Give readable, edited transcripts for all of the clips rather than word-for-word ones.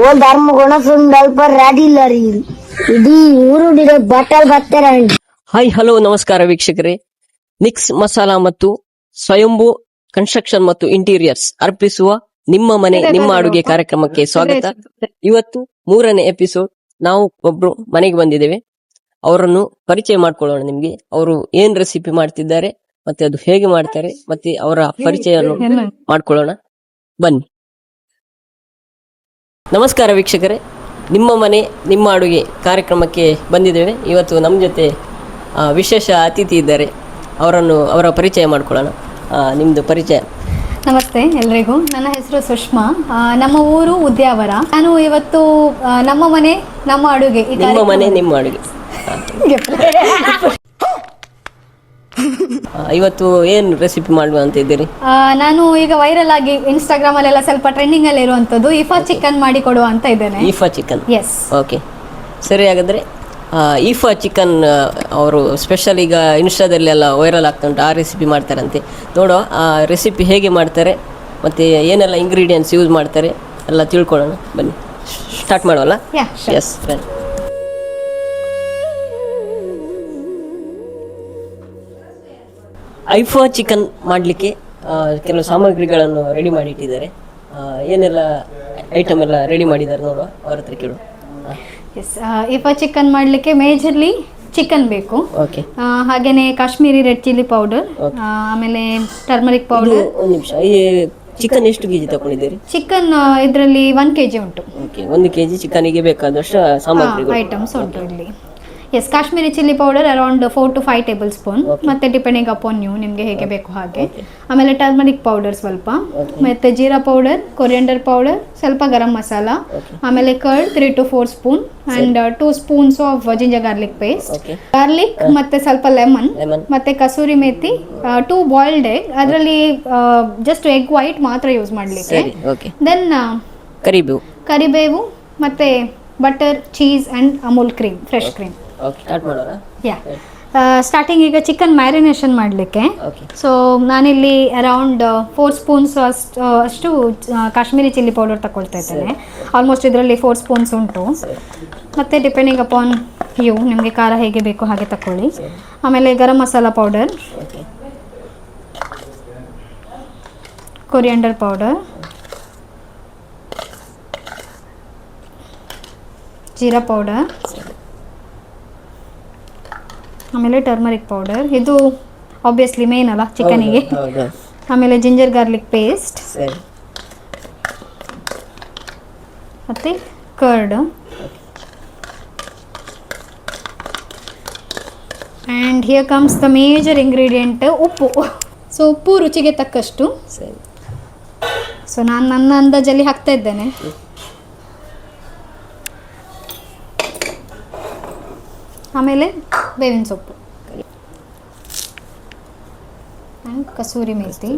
ಓ ಧರ್ಮಗುಣ ಸ್ವಲ್ಪ ರಾಡಿಲ್ಲರಿ ಇಡೀ ಊರು ಬಟ್ಟಲ್ ಬರ್ತಾರೆ. ಹಾಯ್ ಹಲೋ ನಮಸ್ಕಾರ ವೀಕ್ಷಕರೇ. ಮಿಕ್ಸ್ ಮಸಾಲಾ ಮತ್ತು ಸ್ವಯಂಭೂ ಕನ್ಸ್ಟ್ರಕ್ಷನ್ ಮತ್ತು ಇಂಟೀರಿಯರ್ಸ್ ಅರ್ಪಿಸುವ ನಿಮ್ಮ ಮನೆ ನಿಮ್ಮ ಅಡುಗೆ ಕಾರ್ಯಕ್ರಮಕ್ಕೆ ಸ್ವಾಗತ. ಇವತ್ತು 3ನೇ ಎಪಿಸೋಡ್. ನಾವು ಒಬ್ರು ಮನೆಗೆ ಬಂದಿದ್ದೇವೆ. ಅವರನ್ನು ಪರಿಚಯ ಮಾಡ್ಕೊಳ್ಳೋಣ ನಿಮ್ಗೆ. ಅವರು ಏನ್ ರೆಸಿಪಿ ಮಾಡ್ತಿದ್ದಾರೆ ಮತ್ತೆ ಅದು ಹೇಗೆ ಮಾಡ್ತಾರೆ ಮತ್ತೆ ಅವರ ಪರಿಚಯವನ್ನು ಮಾಡ್ಕೊಳ್ಳೋಣ ಬನ್ನಿ. ನಮಸ್ಕಾರ ವೀಕ್ಷಕರೇ, ನಿಮ್ಮ ಮನೆ ನಿಮ್ಮ ಅಡುಗೆ ಕಾರ್ಯಕ್ರಮಕ್ಕೆ ಬಂದಿದ್ದೇವೆ. ಇವತ್ತು ನಮ್ಮ ಜೊತೆ ವಿಶೇಷ ಅತಿಥಿ ಇದ್ದಾರೆ. ಅವರ ಪರಿಚಯ ಮಾಡ್ಕೊಳ್ಳೋಣ. ನಿಮ್ಮದು ಪರಿಚಯ. ನಮಸ್ತೆ ಎಲ್ರಿಗೂ. ನನ್ನ ಹೆಸರು ಸುಷ್ಮಾ. ನಮ್ಮ ಊರು ಉದ್ಯಾವರ. ನಾನು ಇವತ್ತು ನಮ್ಮ ಮನೆ ನಮ್ಮ ಅಡುಗೆ ನಿಮ್ಮ ಮನೆ ನಿಮ್ಮ ಅಡುಗೆ ಇವತ್ತು ಏನ್ ರೆಸಿಪಿ ಮಾಡುವ ಅಂತ ಇದ್ದೀರಿ? ನಾನು ಈಗ ವೈರಲ್ ಆಗಿ ಇನ್ಸ್ಟಾಗ್ರಾಮ್ ಅಲ್ಲೆಲ್ಲ ಸ್ವಲ್ಪ ಟ್ರೆಂಡಿಂಗ್ ಅಲ್ಲಿ ಇರುವಂತದ್ದು ಈಫಾ ಚಿಕನ್ ಮಾಡಿ ಕೊಡುವ ಅಂತ ಇದ್ದೇನೆ. ಈಫಾ ಚಿಕನ್. ಎಸ್. ಓಕೆ, ಸರಿ. ಹಾಗಾದ್ರೆ ಈಫಾ ಚಿಕನ್ ಅವರು ಸ್ಪೆಷಲ್ ಈಗ ಇನ್ಸ್ಟಾದಲ್ಲಿ ಎಲ್ಲ ವೈರಲ್ ಆಗ್ತಾ ಉಂಟು. ಆ ರೆಸಿಪಿ ಮಾಡ್ತಾರಂತೆ. ನೋಡುವ ಆ ರೆಸಿಪಿ ಹೇಗೆ ಮಾಡ್ತಾರೆ ಮತ್ತೆ ಏನೆಲ್ಲ ಇಂಗ್ರೀಡಿಯೆಂಟ್ಸ್ ಯೂಸ್ ಮಾಡ್ತಾರೆ ಎಲ್ಲ ತಿಳ್ಕೊಳ್ಳೋಣ ಬನ್ನಿ. ಸ್ಟಾರ್ಟ್ ಮಾಡುವಲ್ಲ? ಎಸ್. ಐಫಾ ಚಿಕನ್ ಮಾಡಲಿಕ್ಕೆ ಕೆಲವು ಸಾಮಗ್ರಿಗಳನ್ನು ರೆಡಿ ಮಾಡಿ ಇಟ್ಟಿದ್ದಾರೆ. ಏನೆಲ್ಲ ಐಟಮ್ ಎಲ್ಲ ರೆಡಿ ಮಾಡಿದ್ದಾರೆ ನೋಡುವ, ಅವ್ರ ಹತ್ರ ಕೇಳು. ಎಸ್. ಈಫಾ ಚಿಕನ್ ಮಾಡಲಿಕ್ಕೆ ಮೇಜರ್ಲಿ ಚಿಕನ್ ಬೇಕು. ಓಕೆ. ಹಾಗೇನೆ ಕಾಶ್ಮೀರಿ ರೆಡ್ ಚಿಲ್ಲಿ ಪೌಡರ್, ಆಮೇಲೆ ಟರ್ಮರಿಕ್ ಪೌಡರ್. ಒಂದು ನಿಮಿಷ, ಈ ಚಿಕನ್ ಎಷ್ಟು ಕೆಜಿ ತಗೊಂಡಿದ್ದೀರಿ? ಚಿಕನ್ ಇದರಲ್ಲಿ 1 kg ಉಂಟು. ಓಕೆ, 1 kg ಚಿಕನ್ಗೆ ಬೇಕಾದಷ್ಟು ಸಾಮಗ್ರಿಗಳು ಐಟಮ್ಸ್ ಉಂಟು ಇಲ್ಲಿ. Yes. Kashmiri chilli powder around 4 to 5 tablespoon. ಮತ್ತೆ ಡಿಪೆಂಡಿಂಗ್ ಅಪಾನ್ ನೀವು, ನಿಮಗೆ ಹೇಗೆ ಬೇಕು ಹಾಗೆ. ಆಮೇಲೆ ಟರ್ಮರಿಕ್ ಪೌಡರ್ ಸ್ವಲ್ಪ, ಮತ್ತೆ ಜೀರಾ ಪೌಡರ್, ಕೊರಿಯಂಡರ್ ಪೌಡರ್, ಸ್ವಲ್ಪ ಗರಂ ಮಸಾಲ, ಆಮೇಲೆ curd 3 to 4 spoon and 2 spoons of ginger garlic paste, garlic ಮತ್ತೆ ಸ್ವಲ್ಪ ಲೆಮನ್, ಮತ್ತೆ ಕಸೂರಿ ಮೇಥಿ, 2 ಬಾಯ್ಲ್ಡ್ ಎಗ್. ಅದರಲ್ಲಿ ಜಸ್ಟ್ ಎಗ್ ವೈಟ್ ಮಾತ್ರ ಯೂಸ್ ಮಾಡಲಿಕ್ಕೆ. ದೆನ್ ಕರಿಬೇವು ಮತ್ತೆ butter, cheese and Amul cream, fresh cream. Starting ಈಗ ಚಿಕನ್ ಮ್ಯಾರಿನೇಷನ್ ಮಾಡಲಿಕ್ಕೆ. ಸೊ ನಾನಿಲ್ಲಿ ಅರೌಂಡ್ 4 ಸ್ಪೂನ್ಸ್ ಅಷ್ಟು ಕಾಶ್ಮೀರಿ ಚಿಲ್ಲಿ ಪೌಡರ್ ತಗೊಳ್ತಾ ಇದ್ದೇನೆ. ಆಲ್ಮೋಸ್ಟ್ ಇದರಲ್ಲಿ 4 ಸ್ಪೂನ್ಸ್ ಉಂಟು. ಮತ್ತು ಡಿಪೆಂಡಿಂಗ್ ಅಪಾನ್ ಯು, ನಿಮಗೆ ಖಾರ ಹೇಗೆ ಬೇಕು ಹಾಗೆ ತಗೊಳ್ಳಿ. ಆಮೇಲೆ garam masala powder, coriander powder, jeera powder, ಆಮೇಲೆ ಟರ್ಮರಿಕ್ ಪೌಡರ್. ಇದು ಆಬ್ವಿಯಸ್ಲಿ ಮೇನ್ ಅಲ್ಲ ಚಿಕನಿಗೆ. ಆಮೇಲೆ ಜಿಂಜರ್ ಗಾರ್ಲಿಕ್ ಪೇಸ್ಟ್, ಮತ್ತು curd, and here comes the major ingredient, ಉಪ್ಪು. ಸೊ ಉಪ್ಪು ರುಚಿಗೆ ತಕ್ಕಷ್ಟು. ಸೊ ನಾನು ನನ್ನ ಅಂದಾಜಲ್ಲಿ ಹಾಕ್ತಾ ಇದ್ದೇನೆ. ಆಮೇಲೆ ಬೇವಿನ ಸೊಪ್ಪು ಆ್ಯಂಡ್ ಕಸೂರಿ ಮೇಥಿ.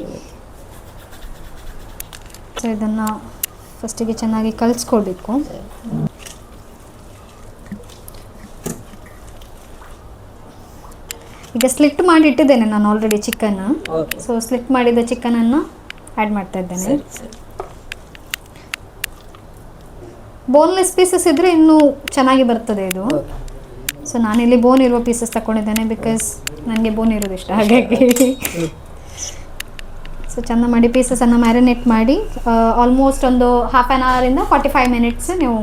ಸೊ ಇದನ್ನು ಫಸ್ಟಿಗೆ ಚೆನ್ನಾಗಿ ಕಲಿಸ್ಕೊಳ್ಬೇಕು. ಈಗ ಸ್ಲಿಟ್ ಮಾಡಿ ಇಟ್ಟಿದ್ದೇನೆ ನಾನು ಆಲ್ರೆಡಿ ಚಿಕನ್. ಸೊ ಸ್ಲಿಟ್ ಮಾಡಿದ ಚಿಕನನ್ನು ಆ್ಯಡ್ ಮಾಡ್ತಾ ಇದ್ದೇನೆ. ಬೋನ್ಲೆಸ್ ಪೀಸಸ್ ಇದ್ದರೆ ಇನ್ನೂ ಚೆನ್ನಾಗಿ ಬರ್ತದೆ ಇದು. ಸೊ ನಾನಿಲ್ಲಿ ಬೋನ್ ಇರುವ ಪೀಸಸ್ ತಗೊಂಡಿದ್ದೇನೆ ಬಿಕಾಸ್ ನನಗೆ ಬೋನ್ ಇರೋದು ಇಷ್ಟ, ಹಾಗಾಗಿ. ಸೊ ಚೆಂದ ಮಾಡಿ ಪೀಸಸನ್ನು ಮ್ಯಾರಿನೇಟ್ ಮಾಡಿ ಆಲ್ಮೋಸ್ಟ್ ಒಂದು 1/2 ಅವರಿಂದ 45 ಮಿನಿಟ್ಸ್ ನೀವು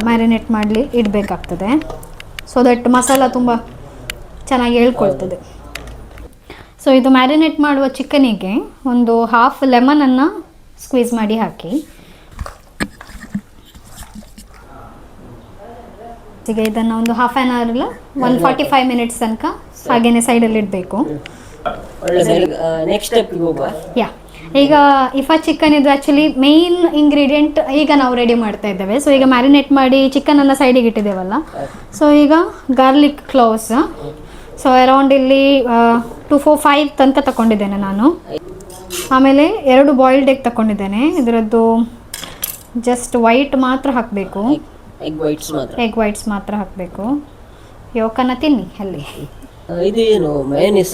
ಮ್ಯಾರಿನೇಟ್ ಮಾಡಲಿ ಇಡಬೇಕಾಗ್ತದೆ. ಸೊ ದಟ್ ಮಸಾಲ ತುಂಬ ಚೆನ್ನಾಗಿ ಹೇಳ್ಕೊಳ್ತದೆ. ಸೊ ಇದು ಮ್ಯಾರಿನೇಟ್ ಮಾಡುವ ಚಿಕನಿಗೆ ಒಂದು 1/2 ಲೆಮನನ್ನು ಸ್ಕ್ವೀಸ್ ಮಾಡಿ ಹಾಕಿ. ಈಗ ಇದನ್ನು ಒಂದು 1/2 ಅವರ್ 145 ಮಿನಿಟ್ಸ್ ತನಕ ಹಾಗೇನೆ ಸೈಡಲ್ಲಿ ಇಡಬೇಕು. ಈಗ ಇಫಾ ಚಿಕನ್ ಇದು ಆ್ಯಕ್ಚುಲಿ ಮೇನ್ ಇಂಗ್ರೀಡಿಯೆಂಟ್ ಈಗ ನಾವು ರೆಡಿ ಮಾಡ್ತಾ ಇದ್ದೇವೆ. ಸೊ ಈಗ ಮ್ಯಾರಿನೇಟ್ ಮಾಡಿ ಚಿಕನನ್ನು ಸೈಡಿಗೆ ಇಟ್ಟಿದ್ದೇವಲ್ಲ. ಸೊ ಈಗ ಗಾರ್ಲಿಕ್ ಕ್ಲೋವ್ಸ್. ಸೊ ಅರೌಂಡ್ ಇಲ್ಲಿ 2, 4, 5 ತನಕ ತಗೊಂಡಿದ್ದೇನೆ ನಾನು. ಆಮೇಲೆ 2 ಬಾಯ್ಲ್ಡ್ ಎಗ್ ತಗೊಂಡಿದ್ದೇನೆ. ಇದರದ್ದು ಜಸ್ಟ್ ವೈಟ್ ಮಾತ್ರ ಹಾಕಬೇಕು. ಎಗ್ ವೈಟ್ಸ್ ಮಾತ್ರ ಹಾಕಬೇಕು. ಯೋಕನ್ನ ತಿನ್ನಿ ಅಲ್ಲಿ. ಇದು ಏನು mayonnaise?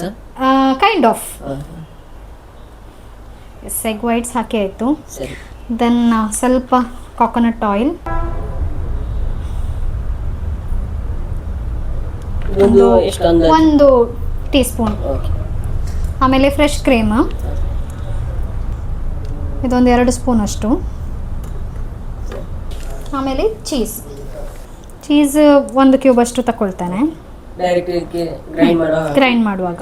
Kind of. Egg whites ಹಾಕಿ ಆಯಿತು. ದೆನ್ ಸ್ವಲ್ಪ ಕಾಕೋನಟ್ ಆಯಿಲ್, ಇದೊಂದು ಎಷ್ಟು ಅಂದಾಜು? 1 ಟೀ ಸ್ಪೂನ್. ಓಕೆ. ಆಮೇಲೆ ಫ್ರೆಶ್ ಕ್ರೀಮ್ ಇದೊಂದು 2 ಸ್ಪೂನ್ ಅಷ್ಟು. ಆಮೇಲೆ ಚೀಸ್ 1 ಕ್ಯೂಬ್ ಅಷ್ಟು ತಗೊಳ್ತೇನೆ ಡೈರೆಕ್ಟ್ ಇದಕ್ಕೆ ಗ್ರೈಂಡ್ ಮಾಡುವಾಗ.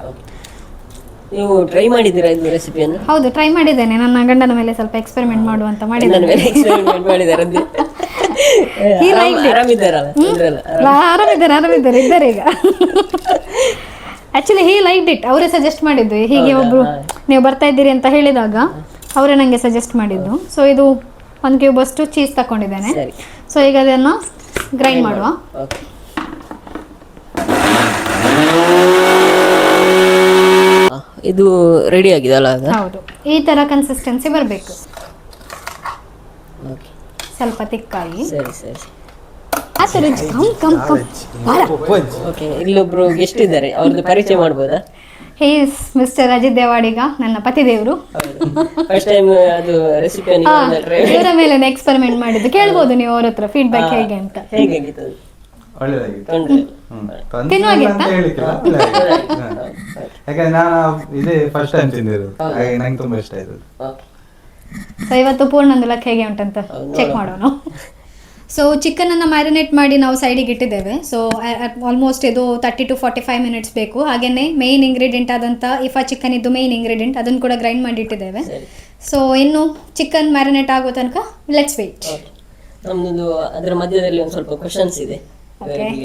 ನೀವು ಟ್ರೈ ಮಾಡಿದ್ದೀರಾ ಇದು ರೆಸಿಪಿಯನ್ನು? ಹೌದು, ಟ್ರೈ ಮಾಡಿದ್ದೇನೆ. ನನ್ನ ಗಂಡನ ಮೇಲೆ ಸ್ವಲ್ಪ ಎಕ್ಸ್ಪೆರಿಮೆಂಟ್ ಮಾಡುವಂತ ನನ್ನ ಮಾಡಿದ್ದೇನೆ. ಮೇಲೆ ಎಕ್ಸ್ಪೆರಿಮೆಂಟ್ ಮಾಡಿದ್ದಾರೆ ಅಂತೆ. He liked it. ಆರಾಮಿದ್ದಾರಲ್ಲ? ಇದ್ರಲ್ಲ? ಆರಾಮಿದ್ದಾರೆ ಇದ್ದಾರೆ ಈಗ. Actually Hi liked it. ಅವರೇ ಸಜೆಸ್ಟ್ ಮಾಡಿದ್ದು, ಹೀಗೆ ಒಬ್ರು ನೀವು ಬರ್ತಾ ಇದ್ದೀರಿ ಅಂತ ಹೇಳಿದಾಗ ಅವರೇ ನನಗೆ ಸಜೆಸ್ಟ್ ಮಾಡಿದ್ದು. ಸೊ ಇದು 1 ಕ್ಯೂಬ್ ಅಷ್ಟು ಚೀಸ್ ತಕೊಂಡಿದ್ದೇನೆ. ಸರಿ. ಸೊ ಈಗ ಅದನ್ನು ಗ್ರೈಂಡ್ ಮಾಡುವ. ಓಕೆ. ಇದು ರೆಡಿ ಆಗಿದೆ ಅಲ್ಲ? ಹೌದು, ಈ ತರ ಕನ್ಸಿಸ್ಟೆನ್ಸಿ ಬರಬೇಕು. ಓಕೆ. ಸ್ವಲ್ಪ ತಿಕ್ಕಾಗಿ. ಸರಿ ಸರಿ. ಓಕೆ. ಇಲ್ಲೊಬ್ರು ಗೆಸ್ಟ್ ಇದ್ದಾರೆ, ಅವ್ರದ್ದು ಪರಿಚಯ ಮಾಡ್ಬೋದಾ? ಹೇ ಇಸ್ ಮಿಸ್ಟರ್ ಅಜಿತ್ ದೇವಾಡಿಗ, ನನ್ನ ಪತಿ ದೇವರು. ಫಸ್ಟ್ ಟೈಮ್ ಅದು ರೆಸಿಪಿ ಇವರ ಮೇಲೆ ಎಕ್ಸ್ಪೆರಿಮೆಂಟ್ ಮಾಡಿದ್ದು. ಕೇಳ್ಬೋದು ನೀವು ಅವ್ರ ಹತ್ರ ಫೀಡ್ಬ್ಯಾಕ್ ಹೇಗೆ ಅಂತ. ಹೇಗಾಗಿತ್ತು ಅದು? ತಿನ್ನುವಾಗಿತ್ತಾ? ಯಾಕಂದ್ರೆ ನಾನು ಇದೇ ಫಸ್ಟ್ ಟೈಮ್ ತಿಂದಿರೋದು, ಹಾಗೆ ನಂಗೆ ತುಂಬಾ ಇಷ್ಟ ಆಯ್ತು. ಸೊ ಇವತ್ತು ಪೂರ್ಣಂದು ಲಕ್ ಹೇಗೆ ಉಂಟಂತ ಚೆಕ್ ಮಾಡೋಣ. ಸೊ ಚಿಕನನ್ನು ಮ್ಯಾರಿನೇಟ್ ಮಾಡಿ ನಾವು ಸೈಡಿಗೆ ಇಟ್ಟಿದ್ದೇವೆ. ಸೊ ಆಲ್ಮೋಸ್ಟ್ ಇದು 30 to 45 ಮಿನಿಟ್ಸ್ ಬೇಕು. ಹಾಗೆಯೇ ಮೇಯ್ನ್ ಇಂಗ್ರೀಡಿಯೆಂಟ್ ಆದಂಥ ಇಫಾ ಚಿಕನ್ ಇದ್ದು ಮೇಯ್ನ್ ಇಂಗ್ರೀಡಿಯೆಂಟ್, ಅದನ್ನು ಕೂಡ ಗ್ರೈಂಡ್ ಮಾಡಿ ಇಟ್ಟಿದ್ದೇವೆ. ಸೊ ಇನ್ನು ಚಿಕನ್ ಮ್ಯಾರಿನೇಟ್ ಆಗೋ ತನಕ ಲೆಟ್ಸ್ ವೇಟ್. ನಮ್ದು ಅದರ ಮಧ್ಯದಲ್ಲಿ ಒಂದು ಸ್ವಲ್ಪ ಕ್ವಶನ್ಸ್ ಇದೆ,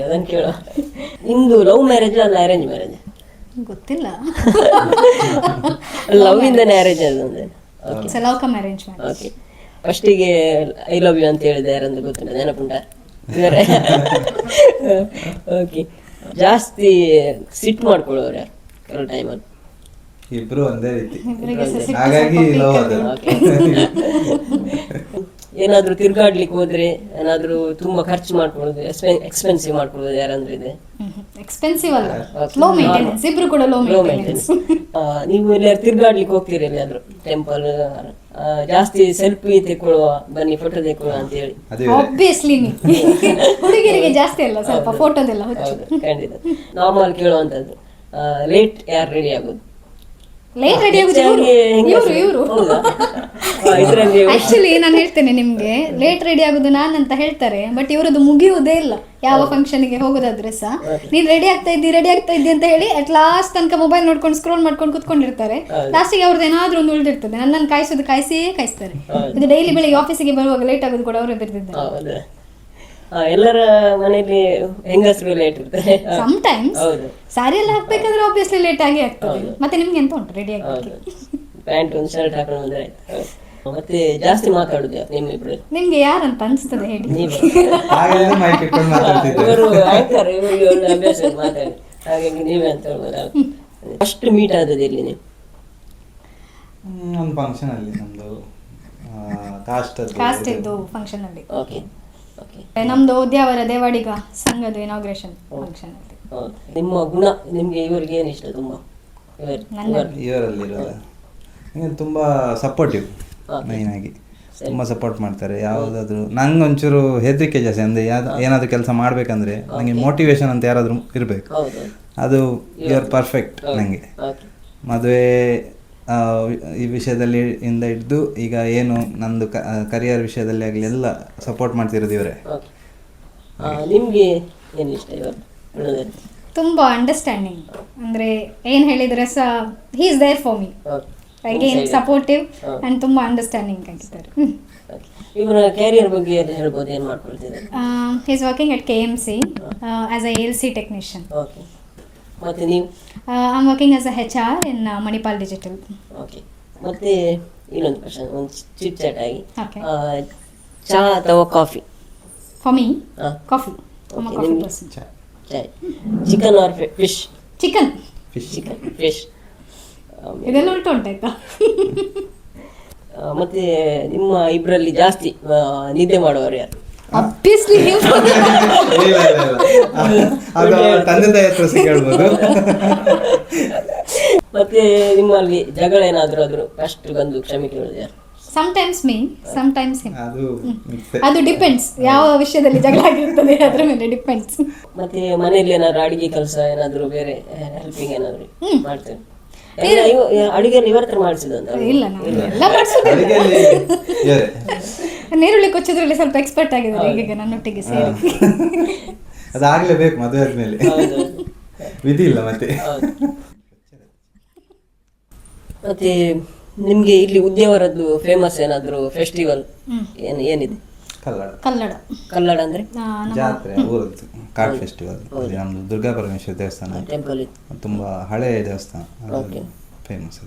ಅದನ್ನು ಕೇಳೋ. ನಿಮ್ದು ಲವ್ ಮ್ಯಾರೇಜ್ ಅಲ್ಲ ಅರೇಂಜ್ ಮ್ಯಾರೇಜ್? ಗೊತ್ತಿಲ್ಲ. ಲವ್ ಇಂದನೇ ಅರೇಂಜ್ ಅದೊಂದು? Love come arrange marriage. Okay. ಫಸ್ಟಿಗೆ ಐ ಲವ್ ಯು ಅಂತ ಹೇಳಿದೆ, ಯಾರಂತ ಗೊತ್ತಿಲ್ಲ, ನೆನಪುಂಟ? ಓಕೆ. ಜಾಸ್ತಿ ಸಿಟ್ ಮಾಡ್ಕೊಳ್ಳೋರು ಯಾರು ಕೆಲವು ಟೈಮಲ್ಲಿ? ಇಬ್ರು ಒಂದೇ ರೀತಿ, ಹಾಗಾಗಿ ಲವ್ ಅದು. ಏನಾದ್ರೂ ತಿರ್ಗಾಡ್ಲಿಕ್ಕೆ ಹೋದ್ರೆ ಏನಾದ್ರೂ ತುಂಬಾ ಖರ್ಚು ಮಾಡ್ಕೊಳ್ಳೋದು, ಎಕ್ಸ್ಪೆನ್ಸಿವ್ ಮಾಡ್ಕೊಳ್ಳೋದು ಯಾರಂದ್ರೆ ಇದೆ? ಎಕ್ಸ್ಪೆನ್ಸಿವ್ ಅಲ್ಲ, ಲೋ ಮೇಂಟೆನೆನ್ಸ್. ಇಬ್ರು ಕೂಡ ಲೋ ಮೇಂಟೆನೆನ್ಸ್. ನೀವು ಎಲ್ಲಾರು ತಿರ್ಗಾಡ್ಲಿಕ್ಕೆ ಹೋಗ್ತೀರಿ, ಎಲ್ಲಾದ್ರೂ ಟೆಂಪಲ್, ಜಾಸ್ತಿ ಸೆಲ್ಫಿ ತೆಕೊಳ್ಳುವ, ಬನ್ನಿ ಫೋಟೋ ತೆಕೊಳ್ಳುವ ಅಂತ ಹೇಳಿ? ಆಬ್ವಿಯಸ್ಲಿ ಹುಡುಗಿಯರಿಗೆ ಜಾಸ್ತಿ ಅಲ್ಲ ಸ್ವಲ್ಪ ಫೋಟೋದೆಲ್ಲ ಹುಚ್ಚು. ಖಂಡಿತ. ನಾರ್ಮಲ್ ಕೇಳುವಂತದ್ದು, ಲೇಟ್ ಯಾರು ರೆಡಿ ಆಗೋದು? ಲೇಟ್ ರೆಡಿ ಆಗುದು ಇವರು. ಆಕ್ಚುಲಿ ನಾನು ಹೇಳ್ತೇನೆ ನಿಮ್ಗೆ, ಲೇಟ್ ರೆಡಿ ಆಗುದು ನಾನು ಅಂತ ಹೇಳ್ತಾರೆ, ಬಟ್ ಇವರದ್ದು ಮುಗಿಯುವುದೇ ಇಲ್ಲ. ಯಾವ ಫಂಕ್ಷನ್ಗೆ ಹೋಗೋದಾದ್ರೆ ಸಹ ನೀನ್ ರೆಡಿ ಆಗ್ತಾ ಇದ್ದಿ ಅಂತ ಹೇಳಿ ಅಟ್ ಲಾಸ್ಟ್ ತನಕ ಮೊಬೈಲ್ ನೋಡ್ಕೊಂಡು ಸ್ಕ್ರೋಲ್ ಮಾಡ್ಕೊಂಡು ಕುತ್ಕೊಂಡಿರ್ತಾರೆ. ಲಾಸ್ಟಿಗೆ ಅವ್ರದ್ದು ಏನಾದ್ರೂ ಒಂದು ಉಳಿದಿರ್ತದೆ, ನನ್ನನ್ನು ಕಾಯಿಸ್ತಾರೆ. ಇದು ಡೈಲಿ ಬೆಳಿಗ್ಗೆ ಆಫೀಸಿಗೆ ಬರುವಾಗ ಲೇಟ್ ಆಗೋದು ಕೂಡ ಅವರೇ ಬರ್ತಿದ್ದಾರೆ. ಎಲ್ಲರ ಮನೆಯಲ್ಲಿ ಹೆಂಗಸರು ಲೇಟ್ ಇರ್ತಾರೆ ಸಮಟೈಮ್ಸ್. ಸಾರಿ ಎಲ್ಲ ಹಾಕ್ಬೇಕಂದ್ರೆ ಆಬ್ವಿಯಸ್ಲಿ ಲೇಟ್ ಆಗಿ ಆಗ್ತದೆ. ಮತ್ತೆ ನಿಮ್ಗೆ ಎಂತ ಉಂಟು ರೆಡಿ ಆಗಿ? ಪ್ಯಾಂಟ್ ಒಂದು ಶರ್ಟ್ ಹಾಕೊಂಡು ಬಂದ್ರೆ ಆಯ್ತು. ಮತ್ತೆ ಜಾಸ್ತಿ ಮಾತಾಡುದು ನಿಮ್ಮಿಬ್ರು? ನಿಮ್ಗೆ ಯಾರಂತ ಅನ್ಸ್ತದೆ ಹೇಳಿ? ಇವರು ಆಂಕರ್, ಇವರಿಗೆ ಒಂದು ಅಭ್ಯಾಸ ಮಾತಾಡಿ, ಹಾಗಾಗಿ ನೀವೇ ಅಂತ ಹೇಳ್ಬೋದಲ್ಲ. ಫಸ್ಟ್ ಮೀಟ್ ಆದದ್ದು ಎಲ್ಲಿ ನೀವು? ಒಂದು ಫಂಕ್ಷನ್ ಅಲ್ಲಿ, ನಮ್ದು ಕಾಸ್ಟ್ ಇದ್ದು ಫಂಕ್ಷನ್ ಅಲ್ಲಿ. ಓಕೆ. ನಮ್ದು ಉದ್ಯಾವರ ದೇವಾಡಿಗ ಸಂಘದ ಇನಾಗ್ರೇಷನ್ ಫಂಕ್ಷನ್ ಅಲ್ಲಿ. ನಿಮ್ಮ ಗುಣ, ನಿಮ್ಗೆ ಇವರಿಗೆ ಏನು ಇಷ್ಟ ತುಂಬಾ? ಇವರಲ್ಲಿರೋದು ತುಂಬಾ ಸಪೋರ್ಟಿವ್, ಮೈನ್ ಆಗಿ ತುಂಬಾ ಸಪೋರ್ಟ್ ಮಾಡ್ತಾರೆ. ಯಾವುದಾದ್ರು ನಂಗೆ ಒಂಚೂರು ಹೆದರಿಕೆ ಜಾಸ್ತಿ, ಅಂದ್ರೆ ಏನಾದ್ರು ಕೆಲಸ ಮಾಡ್ಬೇಕಂದ್ರೆ ನಂಗೆ ಮೋಟಿವೇಶನ್ ಅಂತ ಯಾರಾದ್ರೂ ಇರ್ಬೇಕು. ಅದು ಯುವರ್ ಪರ್ಫೆಕ್ಟ್. ನಂಗೆ ಮದುವೆ ಈ ವಿಷಯದಲ್ಲಿ ಇಂದ ಹಿಡಿದು ಈಗ ಏನು ನಂದು ಕರಿಯರ್ ವಿಷಯದಲ್ಲಿ ಆಗಲಿ ಎಲ್ಲ ಸಪೋರ್ಟ್ ಮಾಡ್ತಿರೋದು ಇವರೇ. ನಿಮ್ಗೆ ಏನು ಇಷ್ಟ ಇವರು? ತುಂಬಾ ಅಂಡರ್ಸ್ಟ್ಯಾಂಡಿಂಗ್, ಅಂದ್ರೆ ಏನ್ ಹೇಳಿದ್ರೆ ಸಹ he is there for me. Again supportive and ತುಂಬಾ ಅಂಡರ್ಸ್ಟ್ಯಾಂಡಿಂಗ್ ಆಗಿದ್ದಾರೆ. ಇವರ ಕ್ಯಾರಿಯರ್ ಬಗ್ಗೆ ಹೇಳ್ಬೋದು, ಏನು ಮಾಡ್ಕೊಳ್ತಿದ್ದಾರೆ? He is working at KMC as a ALC technician. Okay. ಮತ್ತೆ ನೀವು? I am working as a HR in Manipal Digital. Okay. ಮತ್ತೆ ಇನ್ನೊಂದು ಕ್ವಶನ್, ಒಂದು ಚಿಟ್ ಚಾಟ್ ಆಗಿ, ಚಹಾ ಅಥವಾ ಕಾಫಿ? For me coffee. ಚಾಯ್. Chicken or fish? Chicken. Fish. ಇದೆಲ್ಲ ಉಂಟಾಯ್ತಾ? ಮತ್ತೆ ನಿಮ್ಮ ಇಬ್ಬರಲ್ಲಿ ಜಾಸ್ತಿ ನಿದ್ದೆ ಮಾಡುವವರು ಯಾರು? Obviously ನೀವು. ತಂದೆ ತಾಯಿ ಹತ್ರ ಕೇಳ್ಬೋದು. ಮತ್ತೆ ನಿಮ್ಮಲ್ಲಿ ಜಗಳ ಏನಾದ್ರೂ ಆದ್ರೂ ಫಸ್ಟ್ ಬಂದು ಕ್ಷಮೆ ಕೇಳೋದು ಯಾರು? Sometimes me sometimes him. ಅದು mix. ಅದು ಡಿಪೆಂಡ್ಸ್ ಯಾವ ವಿಷಯದಲ್ಲಿ ಜಗಳ ಆಗಿರ್ತದೆ ಅದ್ರ ಮೇಲೆ ಡಿಪೆಂಡ್ಸ್. ಮತ್ತೆ ಮನೆಯಲ್ಲಿ ಏನಾದ್ರು ಅಡಿಗೆ ಕೆಲಸ ಏನಾದ್ರು ಬೇರೆ ಹೆಲ್ಪಿಂಗ್ ಏನಾದ್ರು ಮಾಡ್ತೇವೆ? ಅಡಿಗೆಯಲ್ಲಿ ಇವರ ಹತ್ರ ಮಾಡಿಸಿದಂತ? ಇಲ್ಲ ನಾನು ಎಲ್ಲ ಮಾಡ್ಸೋದಿಲ್ಲ. ಅಡಿಗೆಯಲ್ಲಿ ಬೇರೆ. ನೀರುಳ್ಳಿ ಕೊಚ್ಚೋದ್ರಲ್ಲಿ ಸ್ವಲ್ಪ ಎಕ್ಸ್ಪರ್ಟ್ ಆಗಿದ್ದಾರೆ ಈಗ ನನ್ನೊಟ್ಟಿಗೆ ಸೇರಿ. ಅದಾಗ್ಲೇಬೇಕು ಮದುವೆ ಆದ್ಮೇಲೆ, ವಿಧಿ ಇಲ್ಲ ಮತ್ತೆ. ಮತ್ತೆ ನಿಮ್ಗೆ ಇಲ್ಲಿ ಉದ್ಯಾವರದ್ದು ಫೇಮಸ್ ಏನಾದ್ರು ಫೆಸ್ಟಿವಲ್ ಏನಿದೆ? ಕಲ್ಲಡ ಅಂದ್ರೆ ಜಾತ್ರೆ, ಊರದ್ದು ಕಾರ್ಡ್ ಫೆಸ್ಟಿವಲ್. ನಮ್ದು ದುರ್ಗಾ ಪರಮೇಶ್ವರಿ ದೇವಸ್ಥಾನ ಟೆಂಪಲ್ ತುಂಬಾ ಹಳೆ ದೇವಸ್ಥಾನ, ಫೇಮಸ್.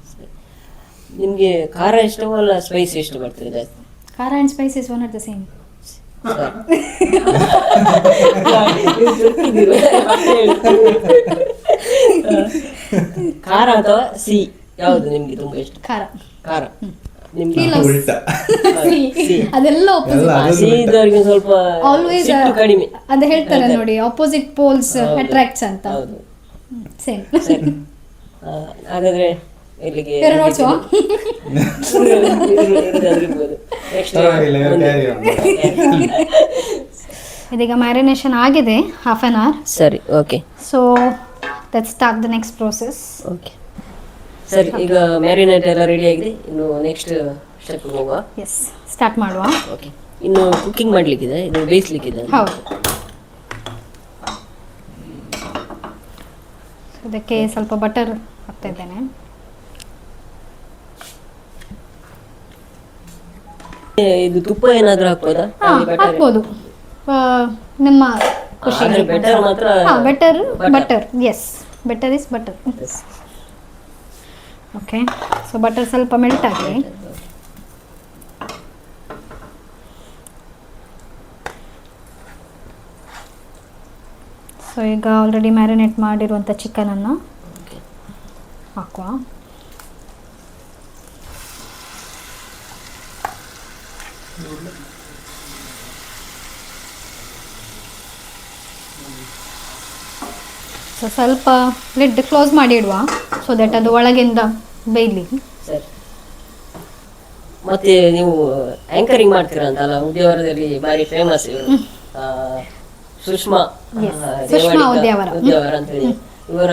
ನಿಮ್ಗೆ ಖಾರ ಇಷ್ಟವಲ್ಲ ಸ್ಪೈಸಿ ಇಷ್ಟ ಬರ್ತದೆ? ಖಾರ and Spice is one of the same. ಖಾರ ಅಥವಾ ಸಿಹಿ ಯಾವುದು ನಿಮ್ಗೆ ತುಂಬಾ ಇಷ್ಟ? ಖಾರ. ನಿಮ್ಗೆ ಅದೆಲ್ಲ ಸಿಹಿದವರಿಗೆ ಸ್ವಲ್ಪ ಆಲ್ವೇಸ್ ಕಡಿಮೆ ಅದ ಹೇಳ್ತಾರೆ ನೋಡಿ, ಆಪೋಸಿಟ್ ಪೋಲ್ಸ್ ಅಟ್ರಾಕ್ಟ್ಸ್ ಅಂತ. ಸೇಮ್. ಹಾಗಾದ್ರೆ ಇಲ್ಲಿಗೆ ನೋಡ್ಸುವ. ಇದೀಗ ಮ್ಯಾರಿನೇಷನ್ ಆಗಿದೆ ಹಾಫ್ ಆನ್ ಅವರ್. ಸರಿ, okay. So let's start the next process. Okay ಸರಿ, ಈಗ ಮ್ಯಾರಿನೇಟ್ ಎಲ್ಲ ರೆಡಿ ಆಗಿದೆ, ಇನ್ನು ನೆಕ್ಸ್ಟ್ ಸ್ಟೆಪ್ ಹೋಗುವ. ಎಸ್, ಸ್ಟಾರ್ಟ್ ಮಾಡುವ. ಓಕೆ, ಇನ್ನು ಕುಕಿಂಗ್ ಮಾಡ್ಲಿಕ್ಕಿದೆ, ಇದು ಬೇಯಿಸ್ಲಿಕ್ಕಿದೆ. ಹೌದು, ಇದಕ್ಕೆ ಸ್ವಲ್ಪ ಬಟರ್ ಹಾಕ್ತಾ ಇದ್ದೇನೆ. ಇದು ತುಪ್ಪ ಏನಾದ್ರೂ ಹಾಕ್ಬೋದಾ? ಹಾಕ್ಬೋದು, ನಿಮ್ಮ ಖುಷಿ. ಬೆಟರ್ ಮಾತ್ರ butter. Yes, better is butter. Okay, so butter ಸ್ವಲ್ಪ ಮೆಲ್ಟ್ ಆಗಲಿ. ಸೊ ಈಗ ಆಲ್ರೆಡಿ ಮ್ಯಾರಿನೇಟ್ ಮಾಡಿರುವಂಥ ಚಿಕನನ್ನು ಹಾಕುವ. ಸೊ ಸ್ವಲ್ಪ ಲಿಡ್ ಕ್ಲೋಸ್ ಮಾಡಿ ಇಡುವ, ಸೊ ದಟ್ ಅದು ಒಳಗಿಂದ ಬೇಯಲಿ. ಸರಿ. ಮತ್ತೆ ನೀವು ಆಂಕರಿಂಗ್ ಮಾಡ್ತೀರಾ ಅಂತಲ್ಲ, ಉದ್ಯಾವರದಲ್ಲಿ ಬಾರಿ ಫೇಮಸ್ ಇವರು, ಸುಷ್ಮಾ ಉದ್ಯಾವರ ಅಂತ ಹೇಳಿ. ಇವರ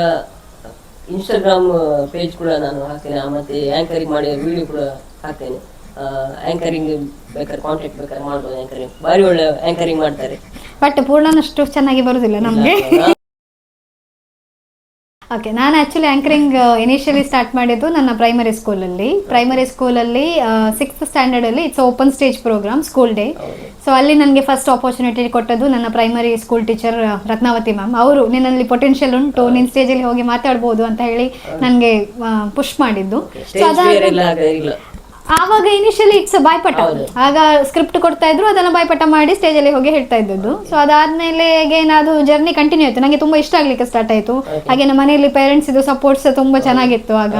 ಇನ್ಸ್ಟಾಗ್ರಾಮ್ ಪೇಜ್ ಕೂಡ ನಾನು ಹಾಕ್ತೇನೆ, ಮತ್ತೆ ಆಂಕರಿಂಗ್ ಮಾಡಿ ವಿಡಿಯೋ ಕೂಡ ಹಾಕ್ತೇನೆ. ಆಂಕರಿಂಗ್ ಬೇಕಾದ್ರೆ ಕಾಂಟ್ಯಾಕ್ಟ್ ಬೇಕಾದ್ರೆ ಮಾಡ್ಬೋದು. ಆಂಕರಿಂಗ್ ಬಾರಿ ಒಳ್ಳೆ ಆಂಕರಿಂಗ್ ಮಾಡ್ತಾರೆ, ಬಟ್ ಪೂರ್ಣನಷ್ಟು ಚೆನ್ನಾಗಿ ಬರುದಿಲ್ಲ ನಮಗೆ. ಓಕೆ, ನಾನು ಆ್ಯಕ್ಚುಲಿ ಆ್ಯಂಕರಿಂಗ್ ಇನಿಷಿಯಲಿ ಸ್ಟಾರ್ಟ್ ಮಾಡಿದ್ದು ನನ್ನ ಪ್ರೈಮರಿ ಸ್ಕೂಲಲ್ಲಿ 6th ಸ್ಟ್ಯಾಂಡರ್ಡಲ್ಲಿ. It's open stage program, school day. So ಅಲ್ಲಿ ನನಗೆ ಫಸ್ಟ್ ಆಪರ್ಚುನಿಟಿ ಕೊಟ್ಟದ್ದು ನನ್ನ primary school teacher Ratnavati ma'am. ಅವರು ನಿನ್ನಲ್ಲಿ ಪೊಟೆನ್ಷಿಯಲ್ ಉಂಟು, ನಿನ್ನ ಸ್ಟೇಜಲ್ಲಿ ಹೋಗಿ ಮಾತಾಡ್ಬೋದು ಅಂತ ಹೇಳಿ ನನಗೆ ಪುಷ್ ಮಾಡಿದ್ದು. ಸೊ ಆವಾಗ ಇನಿಷಿಯಲಿ ಇಟ್ಸ್ ಬಾಯ್ಪಟ, ಆಗ ಸ್ಕ್ರಿಪ್ಟ್ ಕೊಡ್ತಾ ಇದ್ರು, ಅದನ್ನು ಬಾಯ್ಪಟ ಮಾಡಿ ಸ್ಟೇಜಲ್ಲಿ ಹೋಗಿ ಹೇಳ್ತಾ ಇದ್ದದ್ದು. ಸೊ ಅದಾದ್ಮೇಲೆ ಅದು ಜರ್ನಿ ಕಂಟಿನ್ಯೂ ಆಯಿತು. ನನಗೆ ತುಂಬ ಇಷ್ಟ ಆಗ್ಲಿಕ್ಕೆ ಸ್ಟಾರ್ಟ್ ಆಯಿತು. ಹಾಗೆ ನಮ್ಮ ಮನೆಯಲ್ಲಿ ಪೇರೆಂಟ್ಸ್ ಇದು ಸಪೋರ್ಟ್ಸ್ ತುಂಬ ಚೆನ್ನಾಗಿತ್ತು ಆಗ.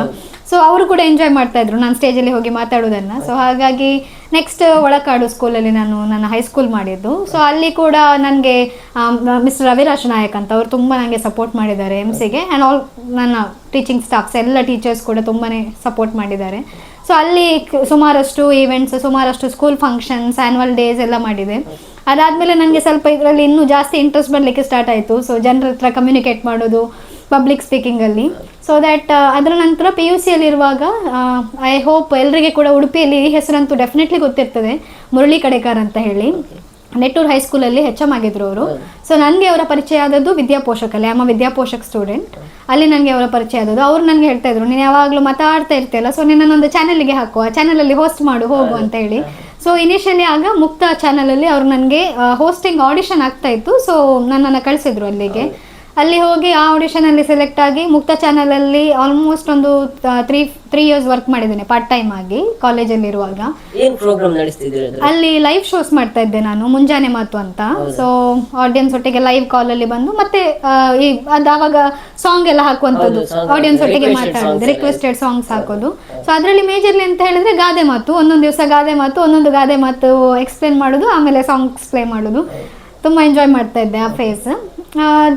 ಸೊ ಅವರು ಕೂಡ ಎಂಜಾಯ್ ಮಾಡ್ತಾ ಇದ್ರು ನಾನು ಸ್ಟೇಜಲ್ಲಿ ಹೋಗಿ ಮಾತಾಡೋದನ್ನು. ಸೊ ಹಾಗಾಗಿ ನೆಕ್ಸ್ಟ್ ಒಳಕಾಡು ಸ್ಕೂಲಲ್ಲಿ ನಾನು ನನ್ನ ಹೈಸ್ಕೂಲ್ ಮಾಡಿದ್ದು. ಸೊ ಅಲ್ಲಿ ಕೂಡ ನನಗೆ ಮಿಸ್ಟರ್ ರವಿರಾಜ್ ನಾಯಕ್ ಅಂತ ಅವರು ತುಂಬ ನನಗೆ ಸಪೋರ್ಟ್ ಮಾಡಿದ್ದಾರೆ MC-ಗೆ. ಆ್ಯಂಡ್ ಆಲ್ ನನ್ನ ಟೀಚಿಂಗ್ ಸ್ಟಾಫ್ಸ್ ಎಲ್ಲ ಟೀಚರ್ಸ್ ಕೂಡ ತುಂಬಾ ಸಪೋರ್ಟ್ ಮಾಡಿದ್ದಾರೆ. ಸೊ ಅಲ್ಲಿ ಸುಮಾರಷ್ಟು ಈವೆಂಟ್ಸ್, ಸುಮಾರಷ್ಟು ಸ್ಕೂಲ್ ಫಂಕ್ಷನ್ಸ್, ಆ್ಯನ್ಯುವಲ್ ಡೇಸ್ ಎಲ್ಲ ಮಾಡಿದೆ. ಅದಾದಮೇಲೆ ನನಗೆ ಸ್ವಲ್ಪ ಇದರಲ್ಲಿ ಇನ್ನೂ ಜಾಸ್ತಿ ಇಂಟ್ರೆಸ್ಟ್ ಬರಲಿಕ್ಕೆ ಸ್ಟಾರ್ಟ್ ಆಯಿತು. ಸೊ ಜನರ ಹತ್ರ ಕಮ್ಯುನಿಕೇಟ್ ಮಾಡೋದು, ಪಬ್ಲಿಕ್ ಸ್ಪೀಕಿಂಗಲ್ಲಿ. ಸೊ ದ್ಯಾಟ್ ಅದರ ನಂತರ PUC-ಯಲ್ಲಿರುವಾಗ ಐ ಹೋಪ್ ಎಲ್ಲರಿಗೆ ಕೂಡ ಉಡುಪಿಯಲ್ಲಿ ಈ ಹೆಸರಂತೂ ಡೆಫಿನೆಟ್ಲಿ ಗೊತ್ತಿರ್ತದೆ, ಮುರಳಿ ಕಡೆಕರ್ ಅಂತ ಹೇಳಿ. ನೆಟ್ಟೂರು ಹೈಸ್ಕೂಲಲ್ಲಿ HM ಆಗಿದ್ರು ಅವರು. ಸೊ ನನಗೆ ಅವರ ಪರಿಚಯ ಆದದ್ದು ವಿದ್ಯಾಪೋಷಕಲ್ಲಿ. ಆಮ ವಿದ್ಯಾಪೋಷಕ್ ಸ್ಟೂಡೆಂಟ್. ಅಲ್ಲಿ ನನಗೆ ಅವರ ಪರಿಚಯ ಆದದ್ದು. ಅವ್ರು ನನಗೆ ಹೇಳ್ತಾ ಇದ್ರು, ನೀನು ಯಾವಾಗಲೂ ಮಾತಾಡ್ತಾ ಇರ್ತೀಯಲ್ಲ, ಸೊ ನಿನ್ನೊಂದು ಚಾನಲ್ಗೆ ಹಾಕುವ, ಚಾನಲಲ್ಲಿ ಹೋಸ್ಟ್ ಮಾಡು ಹೋಗು ಅಂತ ಹೇಳಿ. ಸೊ ಇನಿಷಿಯಲಿ ಆಗ ಮುಕ್ತ ಚಾನಲಲ್ಲಿ ಅವರು ನನಗೆ ಹೋಸ್ಟಿಂಗ್ ಆಡಿಷನ್ ಆಗ್ತಾ ಇತ್ತು. ಸೊ ನನ್ನನ್ನು ಕಳಿಸಿದ್ರು ಅಲ್ಲಿಗೆ. ಅಲ್ಲಿ ಹೋಗಿ ಆ ಆಡಿಷನಲ್ಲಿ ಸೆಲೆಕ್ಟ್ ಆಗಿ ಮುಕ್ತ ಚಾನಲಲ್ಲಿ ಆಲ್ಮೋಸ್ಟ್ ಒಂದು 3 years ವರ್ಕ್ ಮಾಡಿದ್ದೇನೆ ಪಾರ್ಟ್ ಟೈಮ್ ಆಗಿ ಕಾಲೇಜಲ್ಲಿರುವಾಗ. ಅಲ್ಲಿ ಲೈವ್ ಶೋಸ್ ಮಾಡ್ತಾ ಇದ್ದೆ ನಾನು, ಮುಂಜಾನೆ ಮಾತು ಅಂತ. ಸೊ ಆಡಿಯನ್ಸ್ ಒಟ್ಟಿಗೆ ಲೈವ್ ಕಾಲಲ್ಲಿ ಬಂದು ಮತ್ತೆ ಅದು ಆವಾಗ ಸಾಂಗ್ ಎಲ್ಲ ಹಾಕುವಂಥದ್ದು, ಆಡಿಯನ್ಸ್ ಒಟ್ಟಿಗೆ ಮಾತಾಡೋದು, ರಿಕ್ವೆಸ್ಟೆಡ್ ಸಾಂಗ್ಸ್ ಹಾಕೋದು. ಸೊ ಅದರಲ್ಲಿ ಮೇಜರ್ಲಿ ಅಂತ ಹೇಳಿದ್ರೆ ಗಾದೆ ಮಾತು, ಒಂದೊಂದು ದಿವಸ ಗಾದೆ ಮಾತು, ಒಂದೊಂದು ಗಾದೆ ಮಾತು ಎಕ್ಸ್ಪ್ಲೇನ್ ಮಾಡೋದು, ಆಮೇಲೆ ಸಾಂಗ್ಸ್ ಪ್ಲೇ ಮಾಡೋದು. ತುಂಬ ಎಂಜಾಯ್ ಮಾಡ್ತಾ ಇದ್ದೆ ಆ ಫೇಸ್.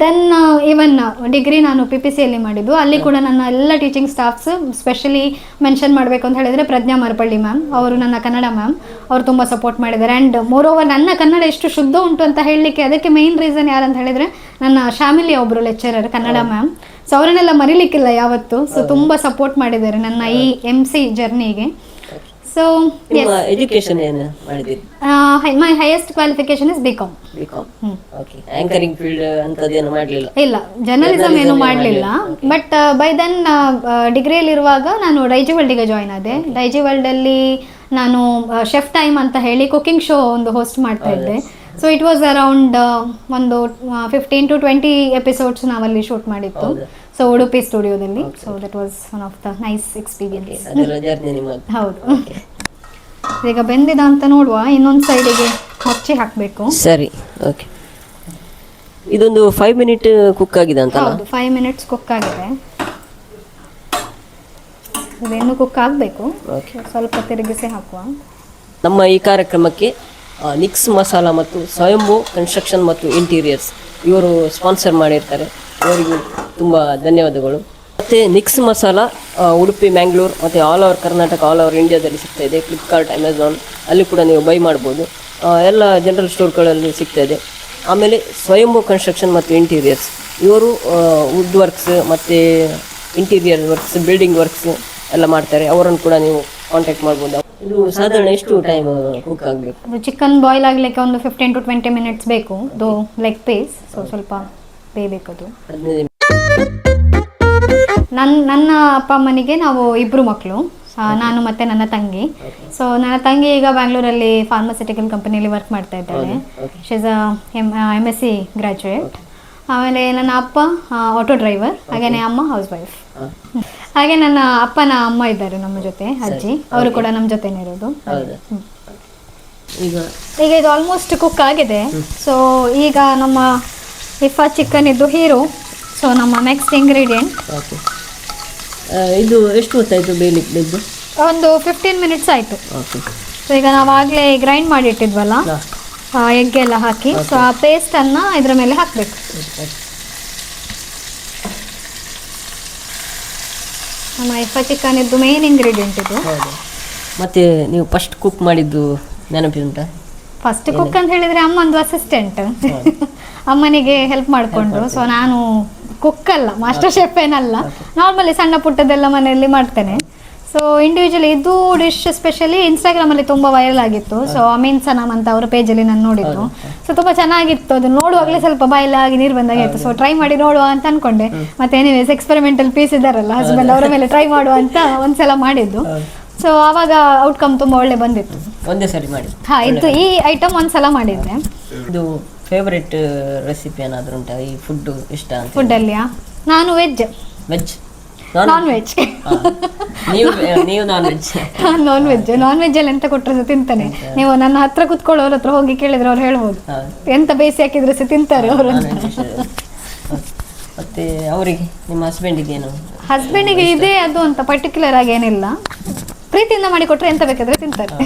ದೆನ್ ಈವನ್ ಡಿಗ್ರಿ ನಾನು PPC ಅಲ್ಲಿ ಮಾಡಿದ್ದು. ಅಲ್ಲಿ ಕೂಡ ನನ್ನ ಎಲ್ಲ ಟೀಚಿಂಗ್ ಸ್ಟಾಫ್ಸ್ ಸ್ಪೆಷಲಿ ಮೆನ್ಷನ್ ಮಾಡಬೇಕು ಅಂತ ಹೇಳಿದರೆ ಪ್ರಜ್ಞಾ ಮರಪಳ್ಳಿ ಮ್ಯಾಮ್, ಅವರು ನನ್ನ ಕನ್ನಡ ಮ್ಯಾಮ್, ಅವರು ತುಂಬ ಸಪೋರ್ಟ್ ಮಾಡಿದ್ದಾರೆ. ಆ್ಯಂಡ್ ಮೋರ್ ಓವರ್ ನನ್ನ ಕನ್ನಡ ಎಷ್ಟು ಶುದ್ಧ ಉಂಟು ಅಂತ ಹೇಳಲಿಕ್ಕೆ ಅದಕ್ಕೆ ಮೇಯ್ನ್ ರೀಸನ್ ಯಾರಂತ ಹೇಳಿದರೆ ನನ್ನ ಫ್ಯಾಮಿಲಿಯ ಒಬ್ಬರು ಲೆಕ್ಚರರ್ ಕನ್ನಡ ಮ್ಯಾಮ್. ಸೊ ಅವರನ್ನೆಲ್ಲ ಮರಿಲಿಕ್ಕಿಲ್ಲ ಯಾವತ್ತು. ಸೊ ತುಂಬ ಸಪೋರ್ಟ್ ಮಾಡಿದ್ದಾರೆ ನನ್ನ ಈ MC ಜರ್ನಿಗೆ. ಸೊ ಎಜುಕೇಶನ್ ಏನು ಮಾಡಿದ್ದೀರಿ? My highest qualification is BCom. Okay. Anchoring field ಅಂತದೇನು ಮಾಡಲಿಲ್ಲ? ಇಲ್ಲ, ಜರ್ನಲಿಸಮ್ ಏನು ಮಾಡಲಿಲ್ಲ. ಬಟ್ ಬೈ ದೆನ್ ಡಿಗ್ರಿಯಲ್ಲಿರುವಾಗ ನಾನು ಡೈಜಿ ವರ್ಲ್ಡಿಗೆ ಜಾಯ್ನ್ ಆದೆ. ಡೈಜಿ ವರ್ಲ್ಡಲ್ಲಿ ನಾನು ಶೆಫ್ ಟೈಮ್ ಅಂತ ಹೇಳಿ ಕುಕಿಂಗ್ ಶೋ ಒಂದು ಹೋಸ್ಟ್ ಮಾಡ್ತಾ ಇದ್ದೆ. ಸೊ ಇಟ್ ವಾಸ್ ಅರೌಂಡ್ ಒಂದು 15 to 20 ಎಪಿಸೋಡ್ಸ್ ನಾವಲ್ಲಿ ಶೂಟ್ ಮಾಡಿತ್ತು. ಸೊ ಉಡುಪಿ ಸ್ಟುಡಿಯೋದಲ್ಲಿ. So that was one of the nice experience. ಹೌದು. ಈಗ ಬೆಂದಿದ ಅಂತ ನೋಡುವ. ಇನ್ನೊಂದು ಸೈಡಿಗೆ ಮಚ್ಚಿ ಹಾಕಬೇಕು. ಸರಿ, ಓಕೆ. ಇದೊಂದು 5 ಮಿನಿಟ್ ಕುಕ್ ಆಗಿದೆ ಅಂತ? ಹೌದು, 5 ಮಿನಿಟ್ಸ್ ಕುಕ್ ಆಗಿದೆ. ಇದೇನು ಕುಕ್ ಆಗಬೇಕು. ಸ್ವಲ್ಪ ತಿರುಗಿಸಿ ಹಾಕುವ. ನಮ್ಮ ಈ ಕಾರ್ಯಕ್ರಮಕ್ಕೆ ನಿಕ್ಸ್ ಮಸಾಲ ಮತ್ತು ಸ್ವಯಂಭೂ ಕನ್ಸ್ಟ್ರಕ್ಷನ್ ಮತ್ತು ಇಂಟೀರಿಯರ್ಸ್ ಇವರು ಸ್ಪಾನ್ಸರ್ ಮಾಡಿರ್ತಾರೆ. ಇವರಿಗೂ ತುಂಬ ಧನ್ಯವಾದಗಳು. ಮತ್ತು ನಿಕ್ಸ್ ಮಸಾಲ ಉಡುಪಿ, ಮ್ಯಾಂಗ್ಳೂರ್ ಮತ್ತು all over Karnataka, all over ಇಂಡಿಯಾದಲ್ಲಿ ಸಿಗ್ತಾ ಇದೆ. ಫ್ಲಿಪ್ಕಾರ್ಟ್, ಅಮೆಝಾನ್ ಅಲ್ಲಿ ಕೂಡ ನೀವು ಬೈ ಮಾಡ್ಬೋದು. ಎಲ್ಲ ಜನರಲ್ ಸ್ಟೋರ್ಗಳಲ್ಲಿ ಸಿಗ್ತಾ ಇದೆ. ಆಮೇಲೆ ಸ್ವಯಂಭೂ ಕನ್ಸ್ಟ್ರಕ್ಷನ್ ಮತ್ತು ಇಂಟೀರಿಯರ್ಸ್ ಇವರು ವುಡ್ ವರ್ಕ್ಸ್ ಮತ್ತು ಇಂಟೀರಿಯರ್ ವರ್ಕ್ಸ್, ಬಿಲ್ಡಿಂಗ್ ವರ್ಕ್ಸ್ ಎಲ್ಲ ಮಾಡ್ತಾರೆ. ಅವರನ್ನು ಕೂಡ ನೀವು ಕಾಂಟ್ಯಾಕ್ಟ್ ಮಾಡ್ಬೋದು. ಇದು ಸಾಧಾರಣ ಎಷ್ಟು ಟೈಮ್ ಕುಕ್ ಆಗಬೇಕು? ಅದು ಚಿಕನ್ ಬಾಯ್ಲ್ ಆಗಲಿಕ್ಕೆ ಒಂದು 15 to 20 ಮಿನಿಟ್ಸ್ ಬೇಕು. ಅದು ಲೆಗ್ ಪೀಸ್, ಸೊ ಸ್ವಲ್ಪ ಬೇಯಬೇಕದು. ನನ್ನ ಅಪ್ಪ ಅಮ್ಮನಿಗೆ ನಾವು ಇಬ್ಬರು ಮಕ್ಕಳು, ನಾನು ಮತ್ತು ನನ್ನ ತಂಗಿ. ಸೊ ನನ್ನ ತಂಗಿ ಈಗ ಬ್ಯಾಂಗ್ಳೂರಲ್ಲಿ ಫಾರ್ಮಸ್ಯೂಟಿಕಲ್ ಕಂಪನಿಯಲ್ಲಿ ವರ್ಕ್ ಮಾಡ್ತಾ ಇದ್ದಾಳೆ. She is MSc graduate. ಆಮೇಲೆ ನನ್ನ ಅಪ್ಪ ಆಟೋ ಡ್ರೈವರ್, ಹಾಗೆಯೇ ಅಮ್ಮ ಹೌಸ್ ವೈಫ್. ಹಾಗೆ ನನ್ನ ಅಪ್ಪನ ಅಮ್ಮ ಇದ್ದಾರೆ ನಮ್ಮ ಜೊತೆ, ಅಜ್ಜಿ, ಅವರು ಕೂಡ ನಮ್ಮ ಜೊತೆನೇ ಇರೋದು. ಈಗ ಇದು ಆಲ್ಮೋಸ್ಟ್ ಕುಕ್ ಆಗಿದೆ. ಸೊ ಈಗ ನಮ್ಮ ಇಫಾ ಚಿಕನ್ ಇದ್ದು ಹೀರೋ. ಸೊ ನಮ್ಮ ನೆಕ್ಸ್ಟ್ ಇಂಗ್ರೀಡಿಯೆಂಟ್. ಇದು ಎಷ್ಟು ಹೊತ್ತಾಯಿತು ಬೇಯಲಿಕ್ಕೆ? ಒಂದು 15 ಮಿನಿಟ್ಸ್ ಆಯಿತು. ಸೊ ಈಗ ನಾವು ಆಗಲೇ ಗ್ರೈಂಡ್ ಮಾಡಿ ಇಟ್ಟಿದ್ವಲ್ಲ ಎಗ್ ಎಲ್ಲ ಹಾಕಿ, ಸೊ ಆ ಪೇಸ್ಟನ್ನು ಇದರ ಮೇಲೆ ಹಾಕಬೇಕು. ನಮ್ಮ ಇಫಾ ಚಿಕನ್ ಇದ್ದು ಮೇನ್ ಇಂಗ್ರೀಡಿಯೆಂಟ್ ಇದು. ಮತ್ತೆ ನೀವು ಫಸ್ಟ್ ಕುಕ್ ಮಾಡಿದ್ದು ನೆನಪಿರುಂಟಾ? ಫಸ್ಟ್ ಕುಕ್ ಅಂತ ಹೇಳಿದರೆ ಅಮ್ಮಂದು ಅಸಿಸ್ಟೆಂಟ್, ಅಮ್ಮನಿಗೆ ಹೆಲ್ಪ್ ಮಾಡಿಕೊಂಡು. ಸೊ ನಾನು ಕುಕ್ ಅಲ್ಲ, ಮಾಸ್ಟರ್ ಶೆಫ್ ಏನಲ್ಲ, ನಾರ್ಮಲಿ ಸಣ್ಣ ಪುಟ್ಟದೆಲ್ಲ ಮನೆಯಲ್ಲಿ ಮಾಡ್ತೇನೆ. ಸೊ ಇಂಡಿವಿಜುವಲಿ ಇದು ಡಿಶ್ ಸ್ಪೆಷಲಿ ಇನ್ಸ್ಟಾಗ್ರಾಮಲ್ಲಿ ತುಂಬ ವೈರಲ್ ಆಗಿತ್ತು. ಸೊ ಅಮೀನ್ ಸನಾಮ್ ಅಂತ ಅವರ ಪೇಜಲ್ಲಿ ನಾನು ನೋಡಿದ್ದು. ಸೊ ತುಂಬ ಚೆನ್ನಾಗಿತ್ತು. ಅದು ನೋಡುವಾಗಲೇ ಸ್ವಲ್ಪ ಬಾಯಿಲಾಗಿ ನೀರು ಬಂದಾಗಿತ್ತು. ಸೊ ಟ್ರೈ ಮಾಡಿ ನೋಡುವ ಅಂತ ಅನ್ಕೊಂಡೆ. ಮತ್ತೆ ಎನಿವೇಸ್ ಎಕ್ಸ್ಪೆರಿಮೆಂಟಲ್ ಪೀಸ್ ಇದ್ದಾರಲ್ಲ ಹಸ್ಬೆಂಡ್, ಅವರ ಮೇಲೆ ಟ್ರೈ ಮಾಡುವ ಅಂತ ಒಂದ್ಸಲ ಮಾಡಿದ್ದು. ಸೊ ಆವಾಗ ಔಟ್ಕಮ್ ತುಂಬ ಒಳ್ಳೆ ಬಂದಿತ್ತು. ಒಂದೇ ಸರಿ ಮಾಡಿ. ಇದು ಈ ಐಟಮ್ ಒಂದ್ಸಲ ಮಾಡಿದ್ದೆ. ಇದು ಫೇವರೇಟ್ ರೆಸಿಪಿ ಏನಾದರೂ ಉಂಟಾ ಈ ಫುಡ್ ಇಷ್ಟ ಅಂತ? ಫುಡ್ಡಲ್ಲಿಯಾ? ನಾನು ವೆಜ್. Non veg. ನೀವು ನಾನ್ ವೆಜ್? ನಾನ್ ವೆಜ್ ಅಲ್ಲಿ ಎಂತ ಕೊಟ್ಟರೆ ತಿಂತಾನೆ. ನೀವು ನನ್ನ ಹತ್ರ ಕುತ್ಕೊಳ್ಳೋರ ಹತ್ರ ಹೋಗಿ ಕೇಳಿದ್ರೆ ಅವ್ರು ಹೇಳ್ಬೋದು, ಎಂತ ಬೇಯಿಸಿ ಹಾಕಿದ್ರೆ ಸಹ ತಿಂತಾರೆ ಅವರು. ಮತ್ತೆ ಅವರಿಗೆ, ನಿಮ್ಮ ಹಸ್ಬೆಂಡಿಗೆ ಏನು? ಹಸ್ಬೆಂಡಿಗೆ ಇದೆ ಅದು ಅಂತ ಪರ್ಟಿಕ್ಯುಲರ್ ಆಗಿ ಏನಿಲ್ಲ, ಪ್ರೀತಿಯಿಂದ ಮಾಡಿ ಕೊಟ್ರೆ ಎಂತ ಬೇಕಾದ್ರೆ ತಿಂತಾರೆ.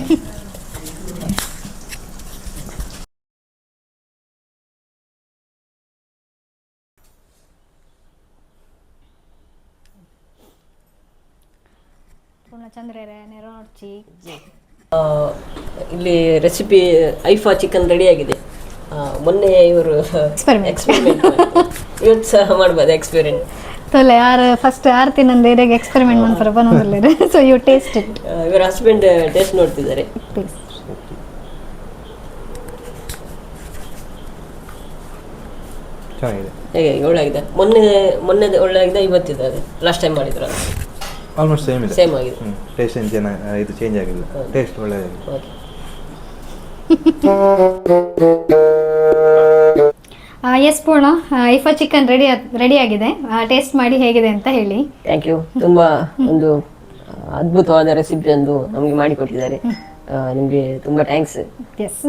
ಇಲ್ಲಿ ರೆಸಿಪಿ ಐಫಾ ಚಿಕನ್ ರೆಡಿ ಆಗಿದೆ. ಮೊನ್ನೆ ಇವರು ಎಕ್ಸ್ಪೆರಿಮೆಂಟ್ ಇವತ್ತು ಸಹ ಮಾಡ್ಬೋದು ಎಕ್ಸ್ಪೆರಿಮೆಂಟ್. ತೊಲೆ ಯಾರು ತಿನ್ನಂದು ಇದಾಗೆ ಎಕ್ಸ್ಪೆರಿಮೆಂಟ್ ಮಾಡ್ತಾರೆ ಬನ್ನೋದಿಲ್ಲ. So you taste it. ಇವರ ಹಸ್ಬೆಂಡ್ ಟೇಸ್ಟ್ ನೋಡ್ತಿದ್ದಾರೆ. ಹೇಗೆ ಒಳ್ಳೆಗಿದೆ? ಮೊನ್ನೆ ಒಳ್ಳೆಗಿದೆ, ಇವತ್ತಿದೆ. ಲಾಸ್ಟ್ ಟೈಮ್ ಮಾಡಿದ್ರು ಆಲ್ಮೋಸ್ಟ್ ಸೇಮ್ ಇದೆ. ಸೇಮ್ ಆಗಿದೆ. ಟೇಸ್ಟ್ ಇದು ಚೇಂಜ್ ಆಗಿಲ್ಲ, ಟೇಸ್ಟ್ ಒಳ್ಳೆಯದಾಗಿದೆ. ಎಸ್ ಪೂರ್ಣ, ಐಫಾ ಚಿಕನ್ ರೆಡಿ ಆಗಿದೆ. ಟೇಸ್ಟ್ ಮಾಡಿ ಹೇಗಿದೆ ಅಂತ ಹೇಳಿ. Thank you. ತುಂಬಾ ಒಂದು ಅದ್ಭುತವಾದ ರೆಸಿಪಿ ಒಂದು ನಮಗೆ ಮಾಡಿಕೊಟ್ಟಿದ್ದಾರೆ. ನಿಮಗೆ ತುಂಬಾ ಥ್ಯಾಂಕ್ಸ್. ಎಸ್,